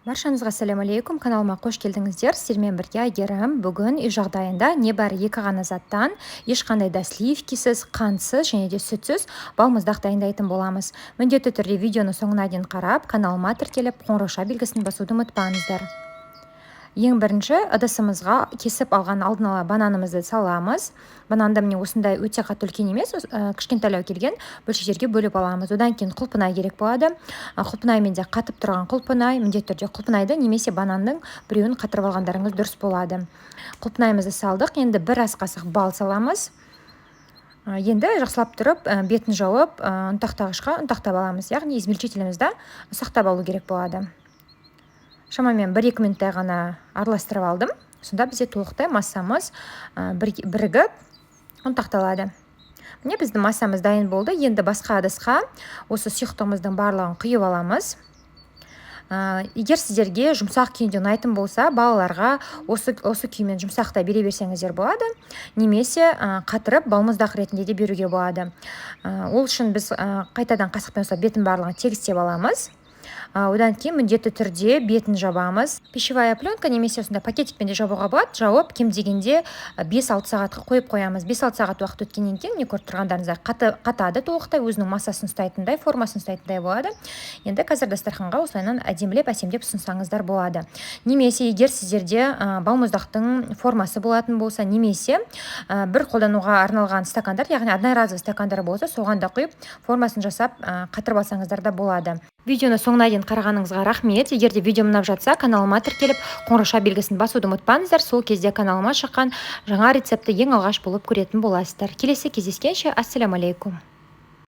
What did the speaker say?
Баршаңызға сәлем алейкум, каналыма қош келдіңіздер. Сіздермен бірге Әйгерім. Бүгін үй жағдайында небәрі 2 ғана заттан ешқандай да сливкисіз, қантсыз және де сүтсіз балмұздақ дайындайтын боламыз. Міндетті түрде видеоны соңына дейін қарап, каналыма тіркеліп, қоңырауша белгісін басуды ұмытпаңыздар. Ең бірінші ыдысымызға кесіп алған алдын ала бананымызды саламыз. Бананды міне осындай өте қатты үлкен емес, кішкентайлау келген бөлшектерге бөліп аламыз. Одан кейін құлпынай керек болады. Құлпынаймен де қатып тұрған құлпынай, міндетті түрде құлпынайды немесе бананның біреуін қатырып алғандарыңыз дұрыс болады. Құлпынайымызды салдық. Енді бір ас қасық бал саламыз. Енді жақсылап тұрып, бетін жауып, ұнтақтағышқа ұнтақтап аламыз. Яғни измельчителімізді сақтап алу керек болады. Шамамен 1-2 минуттай ғана араластырып алдым. Сонда бізде толықтай массамыз бірігіп ұнтақталады. Міне біздің массамыз дайын болды. Енді басқа ыдысқа осы сұйықтығымыздың барлығын құйып аламыз. Егер сіздерге жұмсақ күйінде ұнайтын болса, балаларға осы күймен жұмсақтай бере берсеңіздер болады, немесе қатырып балмұздақ ретінде де беруге болады. Ол үшін біз қайтадан қасықпен бетін барлығын тегістеп аламыз. Одан кейін міндетті түрде бетін жабамыз. Пищевая пленка немесе осындай пакетикпен де жабуға болады. Жауып кем дегенде 5-6 сағатқа қойып қоямыз. 5-6 сағат уақыт өткеннен кейін, көріп тұрғандарыңыздар қатады толықтай, өзінің массасын ұстайтындай, формасын ұстайтындай болады. Енді қазір дастарханға осылайынан әдемілеп, әсемдеп ұсынсаңыздар болады. Немесе егер сіздерде балмұздақтың формасы болатын болса, немесе бір қолдануға арналған стакандар, яғни одноразовый стакандар болса, соған да құйып формасын жасап қатырып алсаңыздар да болады. Видеоны соңына дейін қарағаныңызға рахмет. Егер де видео ұнап жатса, каналыма тіркеліп, қоңырауша белгісін басуды ұмытпаңыздар. Сол кезде каналыма шыққан жаңа рецепті ең алғаш болып көретін боласыздар. Келесі кездескенше, ассаляму алейкум.